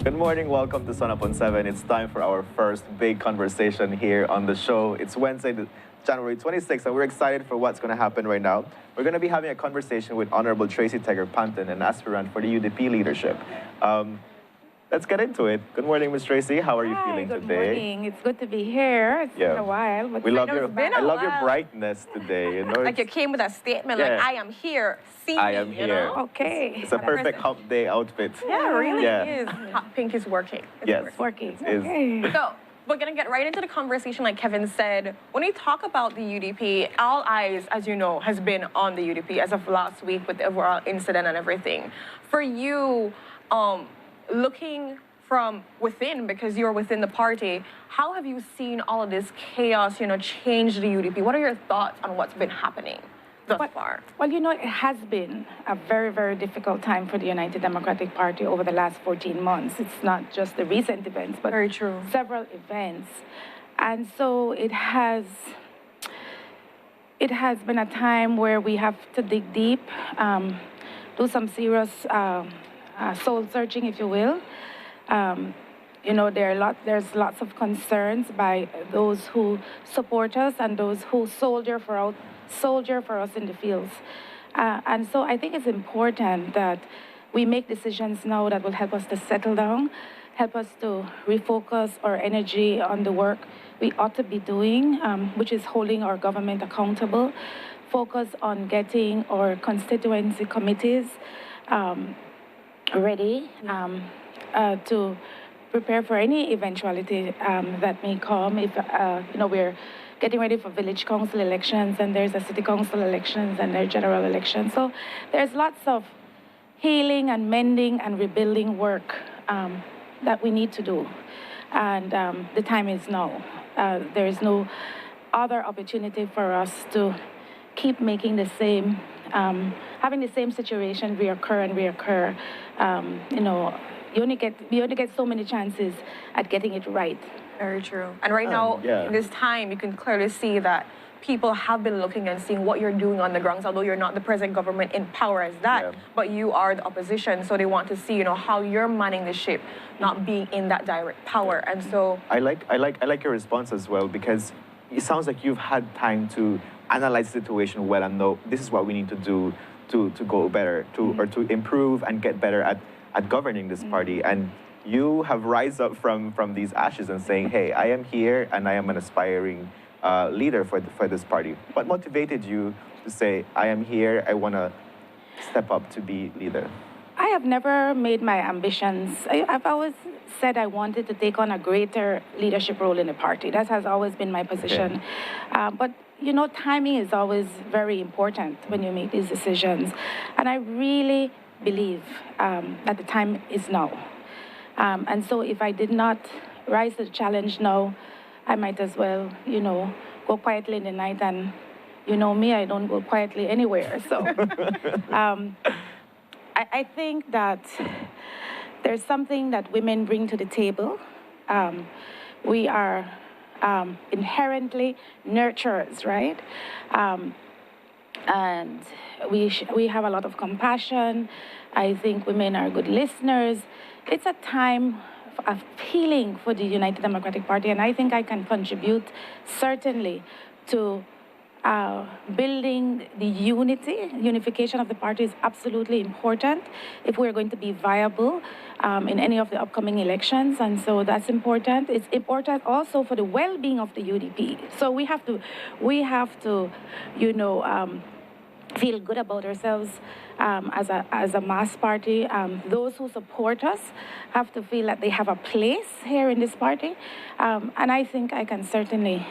Good morning, welcome to SunUp on 7. It's time for our first big conversation here on the show. It's Wednesday, January 26th, and we're excited for what's going to happen right now. We're going to be having a conversation with Honorable Tracy Taeger-Panton, an aspirant for the UDP leadership. Let's get into it. Good morning, Ms. Tracy. How are you feeling good today? Good morning. It's good to be here. It's been a while. But I love your brightness today. You know, like you came with a statement like, I am here. See I me, am you here. know? Okay. It's a perfect hump day outfit. Yeah, it really Yeah. is. Hot pink is working. Yes. Working. It is. Okay. So we're going to get right into the conversation like Kevin said. When we talk about the UDP, all eyes, as you know, has been on the UDP as of last week with the overall incident and everything. For you, looking from within, because you're within the party, how have you seen all of this chaos, change the UDP? What are your thoughts on what's been happening thus far? Well, it has been a very, very difficult time for the United Democratic Party over the last 14 months. It's not just the recent events, but Very true. several events. And so it has been a time where we have to dig deep, do some serious soul searching, if you will. There's lots of concerns by those who support us and those who soldier for us in the fields. And so I think it's important that we make decisions now that will help us to settle down, help us to refocus our energy on the work we ought to be doing, which is holding our government accountable, focus on getting our constituency committees ready to prepare for any eventuality that may come. If we're getting ready for village council elections, and there's a city council elections, and there's general elections. So there's lots of healing and mending and rebuilding work that we need to do, and the time is now. There is no other opportunity for us to keep making the same, having the same situation reoccur. You only get so many chances at getting it right. Very true. And right now, in this time, you can clearly see that people have been looking and seeing what you're doing on the grounds, although you're not the present government in power as that, but you are the opposition, so they want to see, how you're manning the ship, not being in that direct power. And so I like your response as well, because it sounds like you've had time to analyze the situation well and know this is what we need to do to go better, or to improve and get better at governing this party. And you have rise up from these ashes and saying, hey, I am here and I am an aspiring leader for this party. What motivated you to say, I am here, I want to step up to be leader? I have never made my ambitions. I've always said I wanted to take on a greater leadership role in the party. That has always been my position. Okay. But timing is always very important when you make these decisions. And I really believe that the time is now. And so if I did not rise to the challenge now, I might as well, go quietly in the night. And you know me, I don't go quietly anywhere. So I think that there's something that women bring to the table. We are inherently nurturers, right? And we have a lot of compassion. I think women are good listeners. It's a time of healing for the United Democratic Party, and I think I can contribute certainly to building the unification of the party is absolutely important if we're going to be viable in any of the upcoming elections, and so that's important. It's important also for the well-being of the UDP. So we have to, feel good about ourselves as a mass party. Those who support us have to feel that they have a place here in this party. And I think I can certainly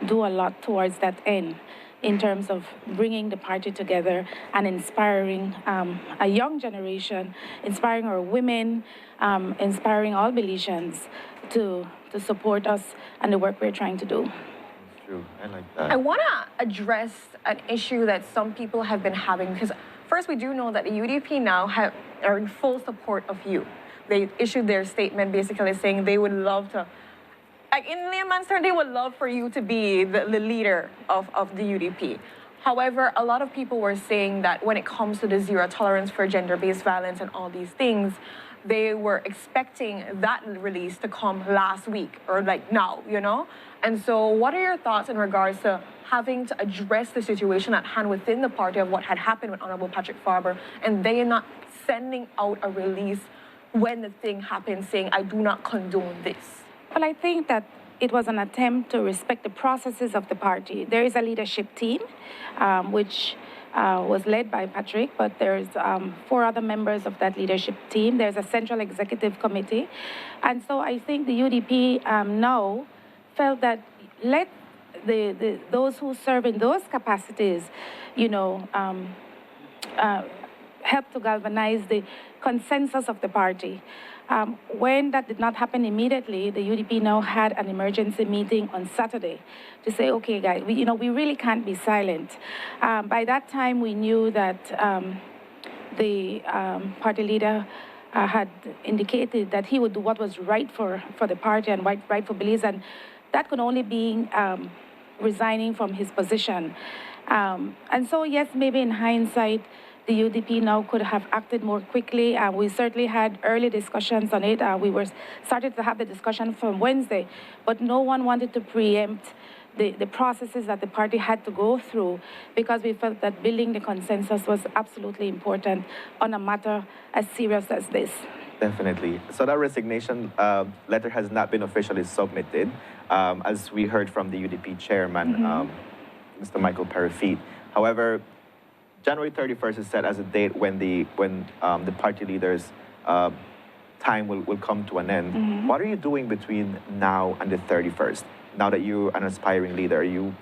do a lot towards that end in terms of bringing the party together and inspiring a young generation, inspiring our women, inspiring all Belizeans to support us and the work we're trying to do. I like that. I want to address an issue that some people have been having, because first we do know that the UDP now are in full support of you. They issued their statement basically saying they would love to, like in layman's terms, they would love for you to be the leader of the UDP. However, a lot of people were saying that when it comes to the zero tolerance for gender-based violence and all these things, they were expecting that release to come last week or like now, you know? And so what are your thoughts in regards to having to address the situation at hand within the party of what had happened with Honorable Patrick Farber, and they not sending out a release when the thing happened saying, I do not condone this? Well, I think that it was an attempt to respect the processes of the party. There is a leadership team, which was led by Patrick, but there's 4 other members of that leadership team. There's a central executive committee. And so I think the UDP now felt that let those who serve in those capacities, you know, help to galvanize the consensus of the party. When that did not happen immediately, the UDP now had an emergency meeting on Saturday to say, okay, guys, we really can't be silent. By that time, we knew that the party leader had indicated that he would do what was right for the party and right for Belize, and that could only be resigning from his position. And so, yes, maybe in hindsight, the UDP now could have acted more quickly. We certainly had early discussions on it. We were started to have the discussion from Wednesday, but no one wanted to preempt the processes that the party had to go through, because we felt that building the consensus was absolutely important on a matter as serious as this. Definitely. So that resignation letter has not been officially submitted, as we heard from the UDP chairman, Mr. Michael Perifeet. However, January 31st is set as a date when the party leaders' time will come to an end. What are you doing between now and the 31st? Now that you're an aspiring leader, are you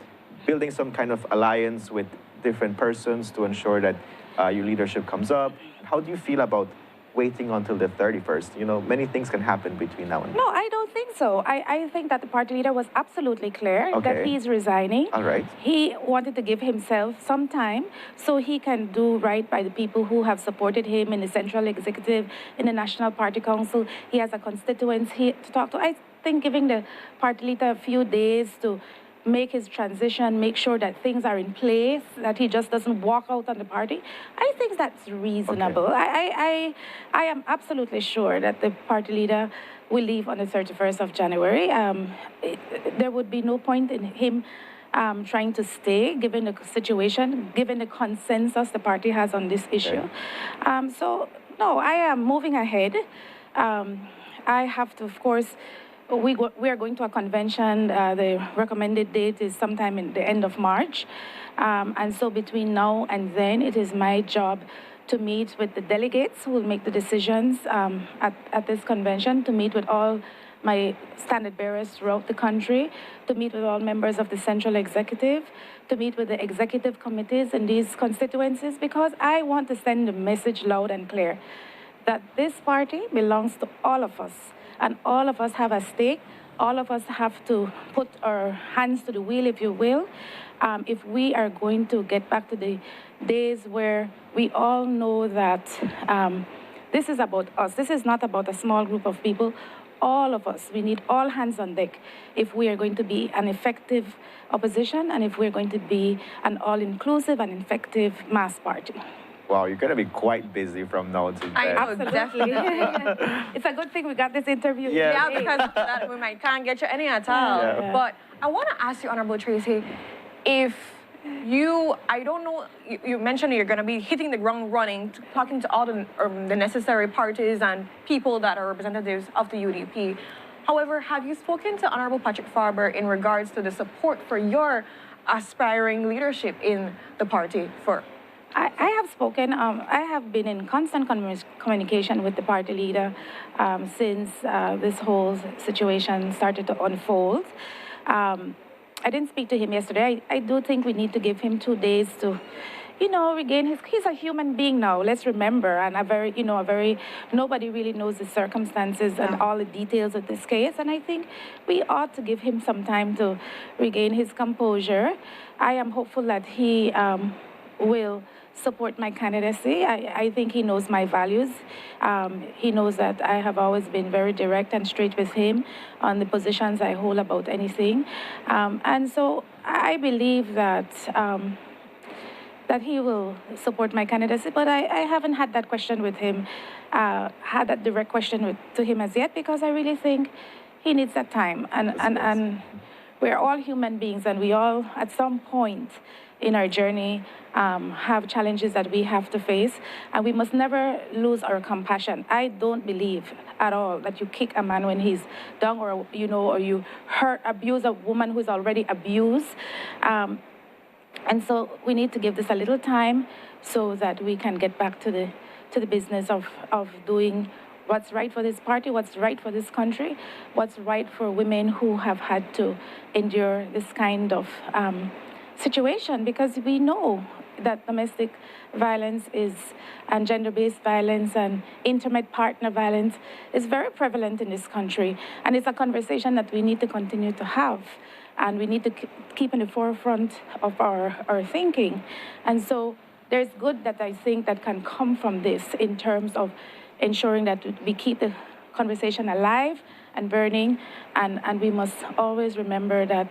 building some kind of alliance with different persons to ensure that your leadership comes up? How do you feel about waiting until the 31st? You know, many things can happen between now and then. No, I don't think so. I think that the party leader was absolutely clear that he's resigning. All right. He wanted to give himself some time so he can do right by the people who have supported him in the central executive, in the National Party Council. He has a constituency to talk to. I think giving the party leader a few days to make his transition, make sure that things are in place, that he just doesn't walk out on the party, I think that's reasonable. I am absolutely sure that the party leader will leave on the 31st of January. There would be no point in him trying to stay, given the situation, given the consensus the party has on this issue. So, no, I am moving ahead. I have to, of course, we are going to a convention. The recommended date is sometime in the end of March. And so between now and then, it is my job to meet with the delegates who will make the decisions at this convention, to meet with all my standard bearers throughout the country, to meet with all members of the central executive, to meet with the executive committees in these constituencies, because I want to send the message loud and clear that this party belongs to all of us. And all of us have a stake. All of us have to put our hands to the wheel, if you will, if we are going to get back to the days where we all know that this is about us. This is not about a small group of people. All of us, we need all hands on deck if we are going to be an effective opposition and if we're going to be an all-inclusive and effective mass party. Wow, you're going to be quite busy from now to then. I know, definitely. It's a good thing we got this interview. Yeah, because that we can't get you any at all. Yeah. But I want to ask you, Honorable Tracy, if I don't know, you mentioned you're going to be hitting the ground running, talking to all the necessary parties and people that are representatives of the UDP. However, have you spoken to Honorable Patrick Farber in regards to the support for your aspiring leadership in the party for? I have spoken. I have been in constant communication with the party leader since this whole situation started to unfold. I didn't speak to him yesterday. I do think we need to give him 2 days to, regain he's a human being now. Let's remember, and nobody really knows the circumstances and all the details of this case. And I think we ought to give him some time to regain his composure. I am hopeful that he will support my candidacy. I think he knows my values. He knows that I have always been very direct and straight with him on the positions I hold about anything. And so I believe that that he will support my candidacy, but I haven't had that question with him, had that direct question to him as yet, because I really think he needs that time. And we're all human beings, and we all, at some point in our journey, have challenges that we have to face, and we must never lose our compassion. I don't believe at all that you kick a man when he's down, or you abuse a woman who's already abused. And so we need to give this a little time so that we can get back to the business of doing what's right for this party, what's right for this country, what's right for women who have had to endure this kind of situation, because we know that domestic violence and gender-based violence and intimate partner violence is very prevalent in this country. And it's a conversation that we need to continue to have. And we need to keep in the forefront of our thinking. And so there's good that I think that can come from this in terms of ensuring that we keep the conversation alive and burning. And we must always remember that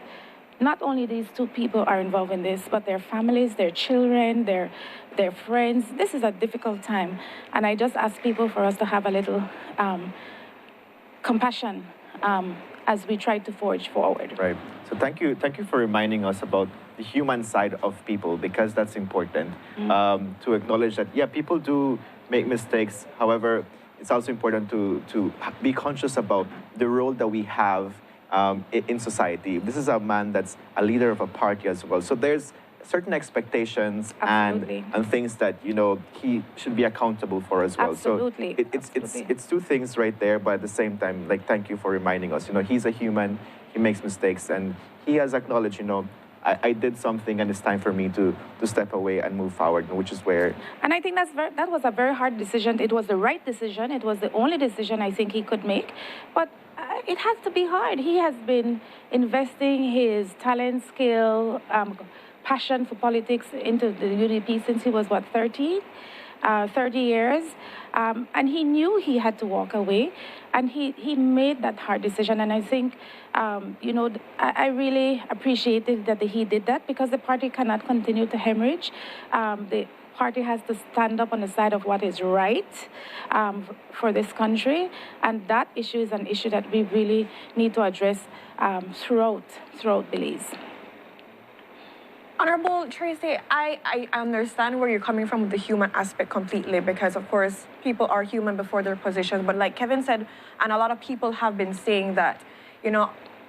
not only these two people are involved in this, but their families, their children, their friends. This is a difficult time. And I just ask people for us to have a little compassion as we try to forge forward. Right. So thank you for reminding us about the human side of people, because that's important. To acknowledge that, yeah, people do make mistakes. However, it's also important to be conscious about the role that we have in society. This is a man that's a leader of a party as well. So there's certain expectations and things that he should be accountable for as well. Absolutely. So it's two things right there, but at the same time, like, thank you for reminding us. He's a human, he makes mistakes, and he has acknowledged, I did something, and it's time for me to step away and move forward, which is where. And I think that was a very hard decision. It was the right decision. It was the only decision I think he could make, but it has to be hard. He has been investing his talent, skill, passion for politics into the UDP since he was, 30 years. And he knew he had to walk away, and he made that hard decision. And I think, I really appreciated that he did that, because the party cannot continue to hemorrhage. The party has to stand up on the side of what is right for this country. And that issue is an issue that we really need to address throughout Belize. Honorable Tracy, I understand where you're coming from with the human aspect completely, because of course people are human before their positions. But like Kevin said, and a lot of people have been saying that,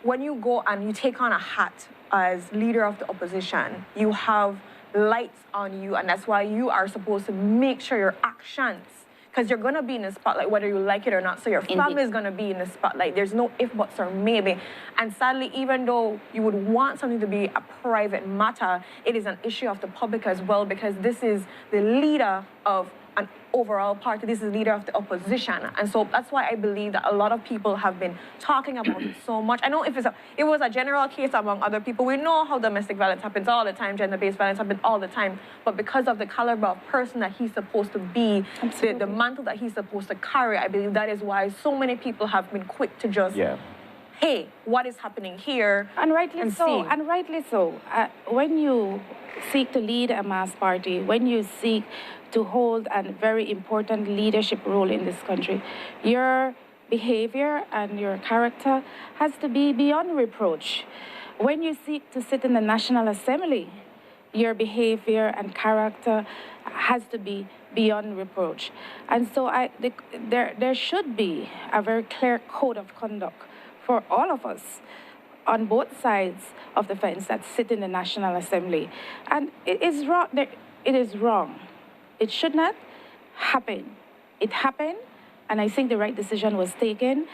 when you go and you take on a hat as leader of the opposition, you have lights on you, and that's why you are supposed to make sure your actions, because you're going to be in the spotlight whether you like it or not. So your family is going to be in the spotlight. There's no if, buts, or maybe. And sadly, even though you would want something to be a private matter, it is an issue of the public as well, because this is the leader of an overall party. This is leader of the opposition. And so that's why I believe that a lot of people have been talking about it so much. I know if it was a general case among other people, we know how domestic violence happens all the time, gender-based violence happens all the time, but because of the caliber of person that he's supposed to be, the mantle that he's supposed to carry, I believe that is why so many people have been quick to just, hey, what is happening here? And rightly so. When you seek to lead a mass party, when you seek to hold a very important leadership role in this country, your behavior and your character has to be beyond reproach. When you seek to sit in the National Assembly, your behavior and character has to be beyond reproach. And so there should be a very clear code of conduct for all of us on both sides of the fence that sit in the National Assembly. And it is wrong. It is wrong. It should not happen. It happened, and I think the right decision was taken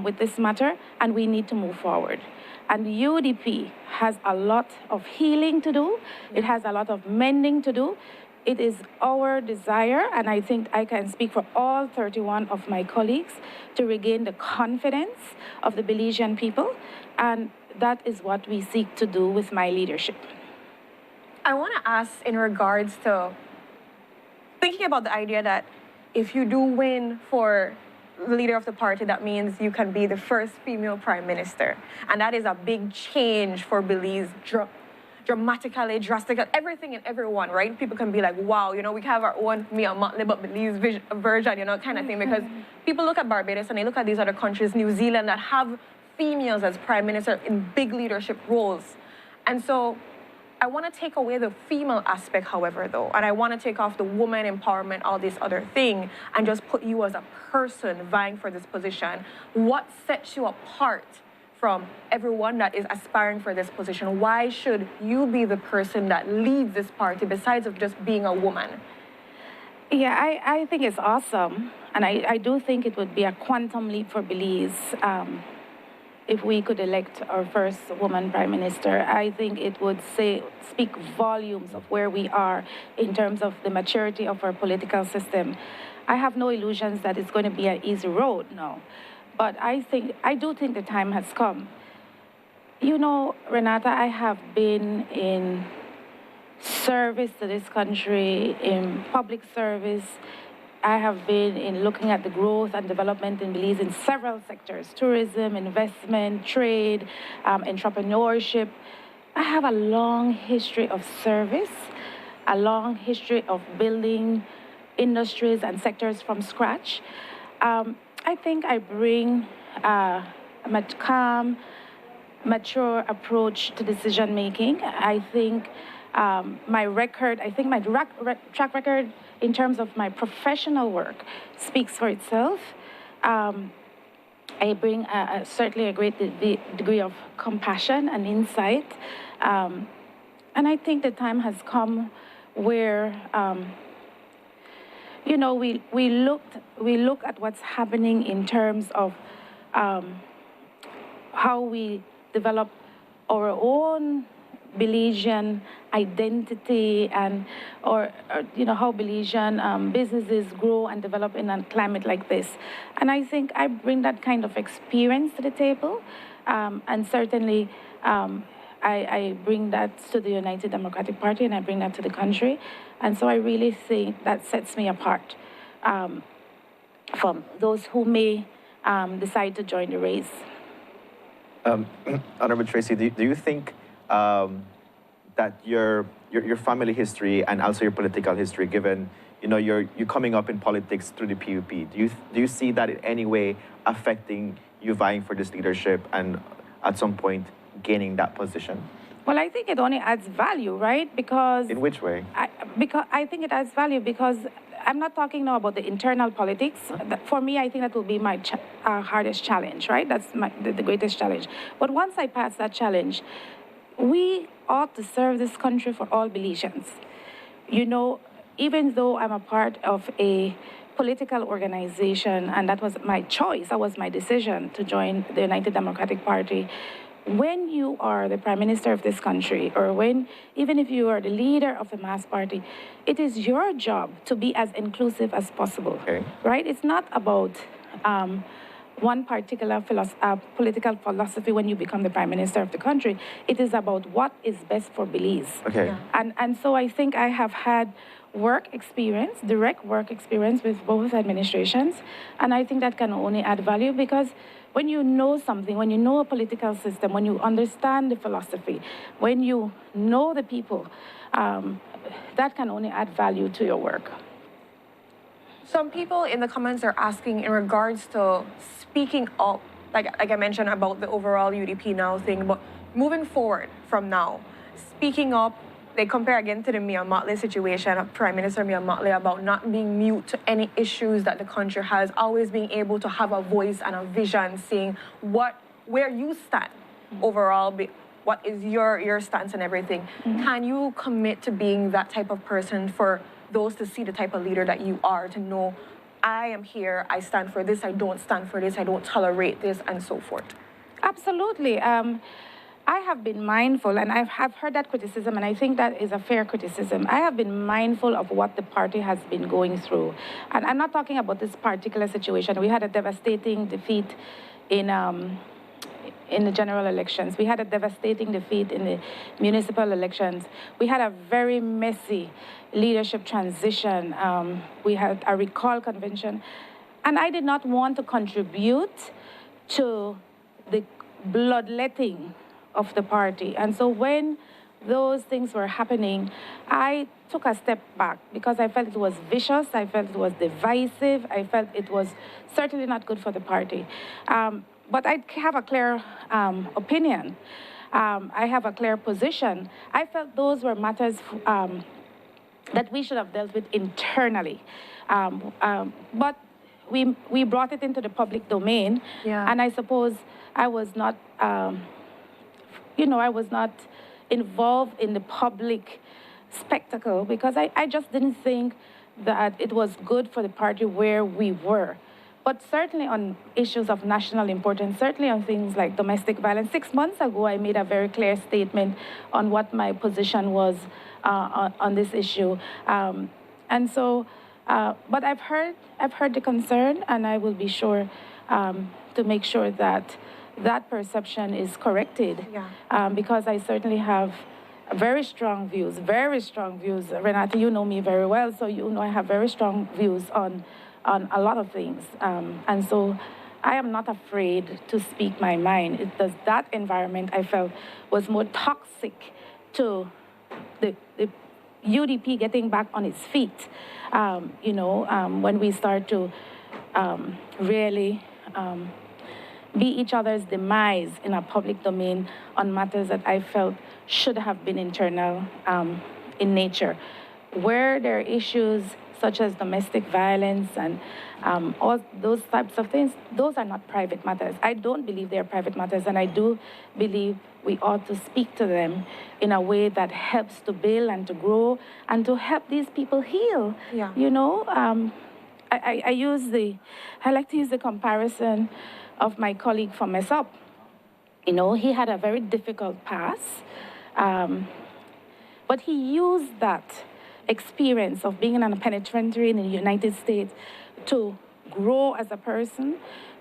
with this matter, and we need to move forward. And the UDP has a lot of healing to do. It has a lot of mending to do. It is our desire, and I think I can speak for all 31 of my colleagues, to regain the confidence of the Belizean people, and that is what we seek to do with my leadership. I want to ask in regards to thinking about the idea that if you do win for the leader of the party, that means you can be the first female prime minister. And that is a big change for Belize dramatically, drastically, everything and everyone, right? People can be like, wow, you know, we have our own Mia Motley but Belize version, you know, kind of thing. Because people look at Barbados and they look at these other countries, New Zealand, that have females as prime minister in big leadership roles. And so I want to take away the female aspect, however, though, and I want to take off the woman empowerment, all this other thing, and just put you as a person vying for this position. What sets you apart from everyone that is aspiring for this position? Why should you be the person that leads this party besides of just being a woman? Yeah, I think it's awesome, and I do think it would be a quantum leap for Belize if we could elect our first woman prime minister. I think it would speak volumes of where we are in terms of the maturity of our political system. I have no illusions that it's going to be an easy road, no. But I do think the time has come. You know, Renata, I have been in service to this country, in public service. I have been in looking at the growth and development in Belize in several sectors: tourism, investment, trade, entrepreneurship. I have a long history of service, a long history of building industries and sectors from scratch. I think I bring a calm, mature approach to decision making. I think my track record in terms of my professional work speaks for itself. I bring certainly a great degree of compassion and insight. And I think the time has come where, you know, we look at what's happening in terms of how we develop our own Belizean identity or you know, how Belizean businesses grow and develop in a climate like this. And I think I bring that kind of experience to the table, and certainly I bring that to the United Democratic Party, and I bring that to the country. And so I really think that sets me apart from those who may decide to join the race. Honorable Tracy, do you think that your family history and also your political history, given you know you're coming up in politics through the PUP, do you see that in any way affecting you vying for this leadership and at some point gaining that position? Well, I think it only adds value, right? Because in which way? Because I think it adds value because I'm not talking now about the internal politics. For me, I think that will be my hardest challenge, right? That's the greatest challenge. But once I pass that challenge, we ought to serve this country for all Belizeans. You know, even though I'm a part of a political organization, and that was my choice, that was my decision to join the United Democratic Party, when you are the prime minister of this country, or even if you are the leader of a mass party, it is your job to be as inclusive as possible, right? It's not about one particular political philosophy when you become the prime minister of the country. It is about what is best for Belize. Okay. And so I think I have had direct work experience with both administrations, and I think that can only add value because when you know something, when you know a political system, when you understand the philosophy, when you know the people, that can only add value to your work. Some people in the comments are asking in regards to speaking up, like I mentioned about the overall UDP now thing, but moving forward from now, speaking up, they compare again to the Mia Motley situation of Prime Minister Mia Motley about not being mute to any issues that the country has, always being able to have a voice and a vision, seeing where you stand overall, what is your stance and everything. Can you commit to being that type of person for those to see the type of leader that you are, to know, I am here, I stand for this, I don't stand for this, I don't tolerate this, and so forth? Absolutely. I have been mindful, and I have heard that criticism, and I think that is a fair criticism. I have been mindful of what the party has been going through. And I'm not talking about this particular situation. We had a devastating defeat in the general elections. We had a devastating defeat in the municipal elections. We had a very messy leadership transition. We had a recall convention. And I did not want to contribute to the bloodletting of the party. And so when those things were happening, I took a step back because I felt it was vicious, I felt it was divisive, I felt it was certainly not good for the party. But I have a clear opinion. I have a clear position. I felt those were matters that we should have dealt with internally. But we brought it into the public domain, and I suppose I was not, I was not involved in the public spectacle because I just didn't think that it was good for the party where we were. But certainly on issues of national importance, certainly on things like domestic violence. 6 months ago, I made a very clear statement on what my position was on this issue. And so, but I've heard the concern, and I will be sure to make sure that that perception is corrected. Because I certainly have very strong views. Renata, you know me very well, so you know I have very strong views on a lot of things. And so I am not afraid to speak my mind. That environment I felt was more toxic to the UDP getting back on its feet. When we start to really be each other's demise in a public domain on matters that I felt should have been internal in nature. Where there are issues such as domestic violence and all those types of things, those are not private matters. I don't believe they are private matters, and I do believe we ought to speak to them in a way that helps to build and to grow and to help these people heal. I like to use the comparison of my colleague from SunUp. He had a very difficult past, but he used that experience of being in a penitentiary in the United States to grow as a person,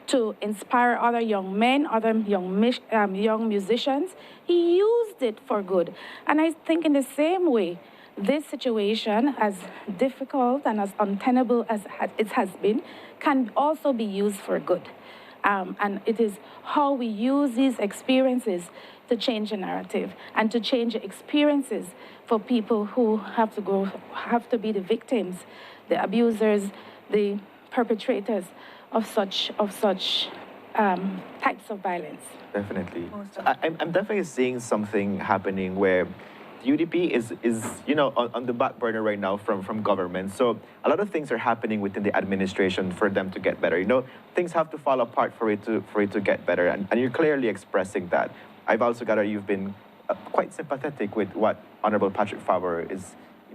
to inspire other young men, other young musicians. He used it for good. And I think in the same way, this situation, as difficult and as untenable as it has been, can also be used for good. And it is how we use these experiences to change the narrative and to change the experiences for people who have to be the victims, the abusers, the perpetrators of such types of violence. Definitely. I'm definitely seeing something happening where the UDP is on the back burner right now from government. So a lot of things are happening within the administration for them to get better. Things have to fall apart for it to get better, and you're clearly expressing that. I've also gathered you've been quite sympathetic with what Honorable Patrick Faber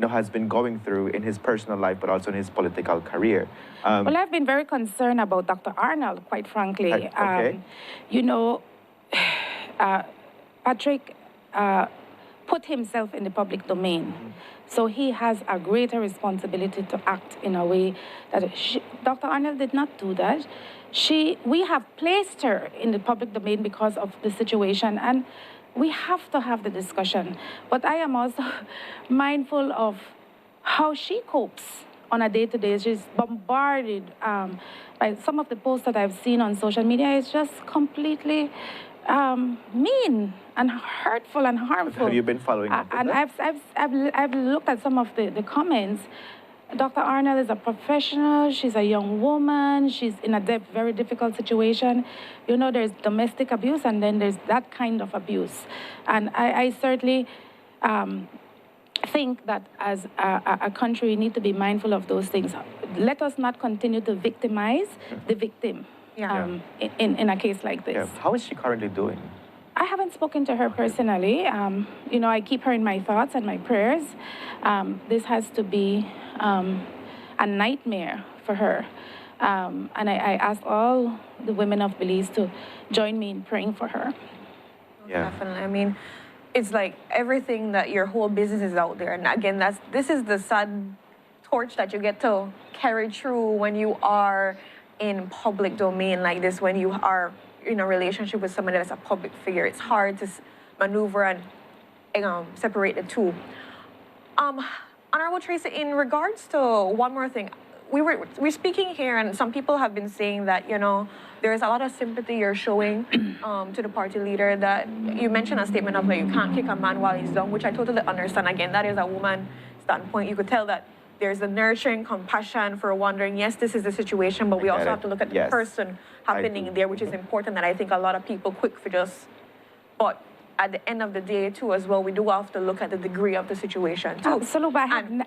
has been going through in his personal life, but also in his political career. Well, I've been very concerned about Dr. Arnold, quite frankly. Okay. Patrick put himself in the public domain. So he has a greater responsibility to act in a way that Dr. Arnold did not do that. We have placed her in the public domain because of the situation, and we have to have the discussion. But I am also mindful of how she copes on a day-to-day. She's bombarded by some of the posts that I've seen on social media. It's just completely mean and hurtful and harmful. Have you been following up with and that? I've looked at some of the comments. Dr. Arnold is a professional. She's a young woman. She's in a very difficult situation. There's domestic abuse, and then there's that kind of abuse. And I certainly think that as a country, we need to be mindful of those things. Let us not continue to victimize the victim in a case like this. Yeah. How is she currently doing? I haven't spoken to her personally. I keep her in my thoughts and my prayers. This has to be a nightmare for her. And I ask all the women of Belize to join me in praying for her. Yeah. Definitely. I mean, it's like everything that your whole business is out there. And again, this is the sad torch that you get to carry through when you are in public domain like this, when you are in a relationship with someone that's a public figure. It's hard to maneuver and separate the two. Honorable Tracy, in regards to one more thing, we're speaking here, and some people have been saying that, you know, there's a lot of sympathy you're showing to the party leader, that you mentioned a statement of like, you can't kick a man while he's down, which I totally understand. Again, that is a woman standpoint. You could tell that there's a nurturing compassion for wondering, yes, this is the situation, but we also have to look at the person happening there, which is important, that I think a lot of people quick for just, but at the end of the day, too, as well, we do have to look at the degree of the situation, too. Absolutely.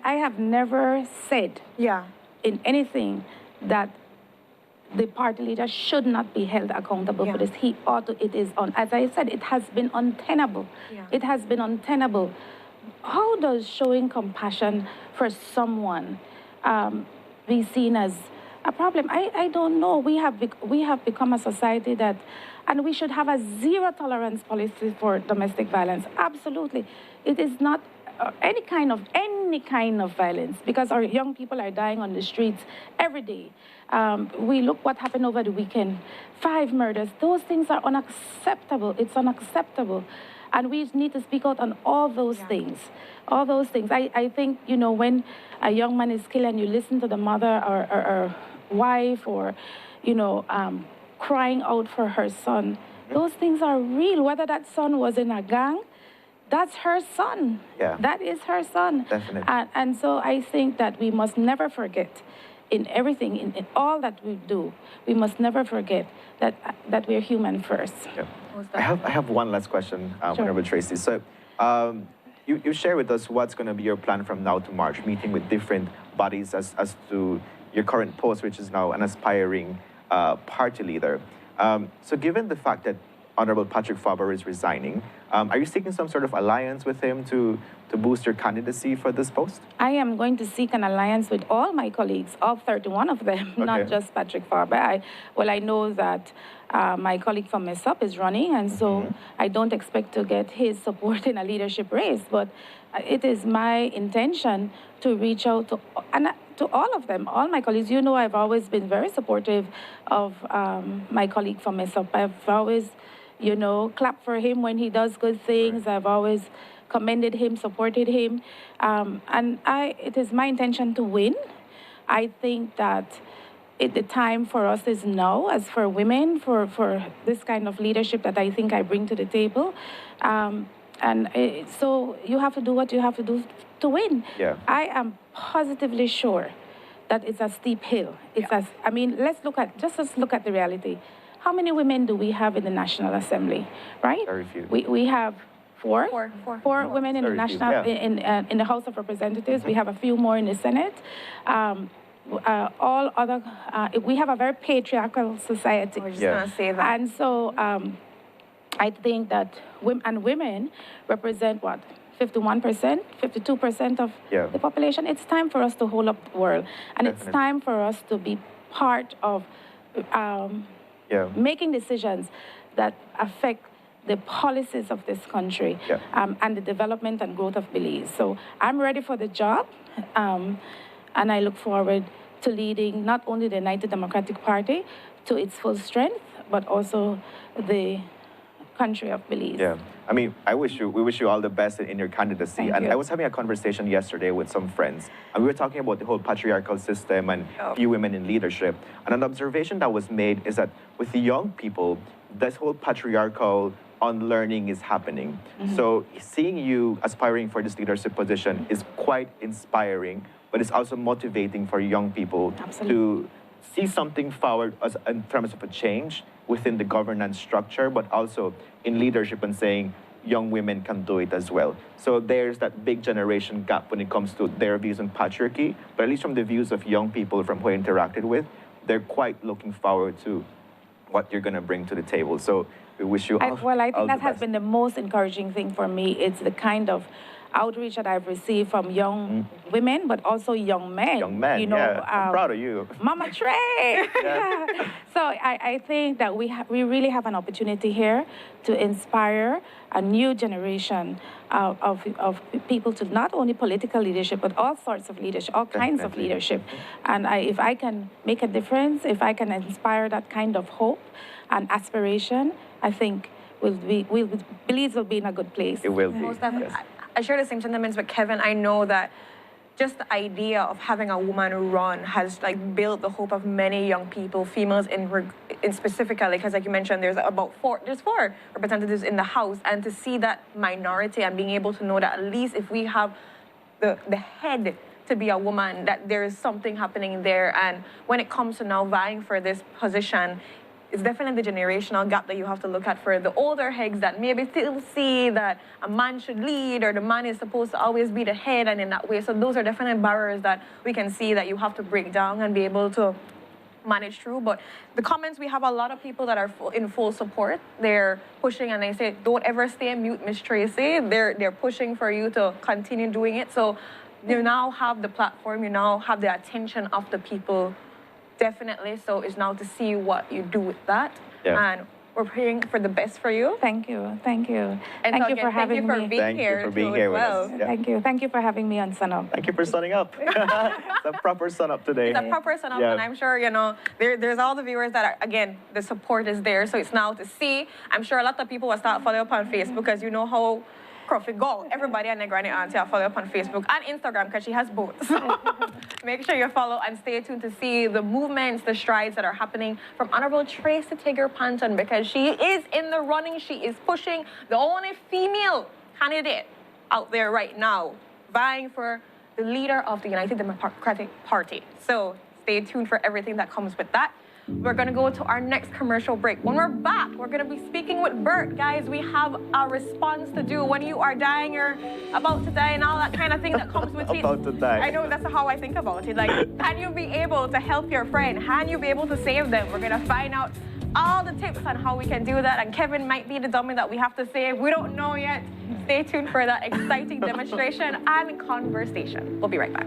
I have never said in anything that the party leader should not be held accountable for this. He ought to. It is on. As I said, it has been untenable. It has been untenable. How does showing compassion for someone be seen as a problem? I don't know. We have become a society that, and we should have a zero tolerance policy for domestic violence. Absolutely, it is not any kind of violence, because our young people are dying on the streets every day. We look what happened over the weekend, 5 murders. Those things are unacceptable. It's unacceptable. And we need to speak out on all those things. All those things. I think, you know, when a young man is killed and you listen to the mother or wife or, you know, crying out for her son, those things are real. Whether that son was in a gang, that's her son. That is her son. Definitely. And so I think that we must never forget, in everything, in all that we do, we must never forget that we're human first. I have one last question, Honorable Tracy. So you share with us what's going to be your plan from now to March, meeting with different bodies as to your current post, which is now an aspiring party leader. So given the fact that Honorable Patrick Faber is resigning, are you seeking some sort of alliance with him to boost your candidacy for this post? I am going to seek an alliance with all my colleagues, all 31 of them, not just Patrick Faber. I know that my colleague from SunUp is running, and so I don't expect to get his support in a leadership race, but it is my intention to reach out to all of them, all my colleagues. You know, I've always been very supportive of my colleague from SunUp. I've always, you know, clapped for him when he does good things. I've always commended him, supported him. And it is my intention to win. I think that the time for us is now, as for women, for this kind of leadership that I think I bring to the table. So you have to do what you have to do to win. I am positively sure that it's a steep hill. Let's look at the reality. How many women do we have in the National Assembly, right? Very few. We have four women in the National, in the House of Representatives. We have a few more in the Senate. All other, we have a very patriarchal society. I was just going to say that. And so I think that women represent what? 51%, 52% of the population. It's time for us to hold up the world. And it's time for us to be part of making decisions that affect the policies of this country and the development and growth of Belize. So I'm ready for the job, and I look forward to leading not only the United Democratic Party to its full strength, but also the country of Belize. I mean, we wish you all the best in your candidacy. I was having a conversation yesterday with some friends, and we were talking about the whole patriarchal system and few women in leadership. And an observation that was made is that with the young people, this whole patriarchal unlearning is happening. So seeing you aspiring for this leadership position is quite inspiring, but it's also motivating for young people to see something forward in terms of a change within the governance structure, but also in leadership, and saying young women can do it as well. So there's that big generation gap when it comes to their views on patriarchy, but at least from the views of young people from who I interacted with, they're quite looking forward to what you're going to bring to the table. So we wish you all I think that has been the most encouraging thing for me. It's the kind of outreach that I've received from young women, but also young men. Young men, you know, I'm proud of you. Mama Trey! So I think that we really have an opportunity here to inspire a new generation of people to not only political leadership, but all sorts of leadership, all kinds of leadership. And if I can make a difference, if I can inspire that kind of hope and aspiration, I think Belize will be in a good place. It will be. I share the same sentiments with Kevin. I know that just the idea of having a woman run has like built the hope of many young people, females in specifically, because like you mentioned, there's four representatives in the House, and to see that minority and being able to know that at least if we have the head to be a woman, that there is something happening there. And when it comes to now vying for this position, it's definitely the generational gap that you have to look at for the older heads that maybe still see that a man should lead or the man is supposed to always be the head and in that way. So those are definitely barriers that we can see that you have to break down and be able to manage through. But the comments, we have a lot of people that are in full support. They're pushing and they say, don't ever stay mute, Miss Tracy. They're pushing for you to continue doing it. So you now have the platform, you now have the attention of the people. Definitely. So it's now to see what you do with that. Yeah. And we're praying for the best for you. Thank you. Thank you. And thank so you again, for having me. Thank you for being here with well. us. Yeah. Thank you. Thank you for having me on SunUp. Thank you for sunning up. It's a proper sun up today. It's a proper SunUp, Yeah. and I'm sure, you know, there's all the viewers that are, again, the support is there. So it's now to see. I'm sure a lot of people will start following up on Facebook because you know how Crawford go. Everybody and their granny auntie will follow up on Facebook and Instagram because she has both. So make sure you follow and stay tuned to see the movements, the strides that are happening from Honorable Tracy Taeger-Panton, because she is in the running. She is pushing, the only female candidate out there right now, vying for the leader of the United Democratic Party. So stay tuned for everything that comes with that. We're going to go to our next commercial break. When we're back, we're going to be speaking with Bert. Guys, we have a response to do when you are dying or about to die and all that kind of thing that comes with it. About to die. I know, that's how I think about it. Like, can you be able to help your friend? Can you be able to save them? We're going to find out all the tips on how we can do that. And Kevin might be the dummy that we have to save. We don't know yet. Stay tuned for that exciting demonstration and conversation. We'll be right back.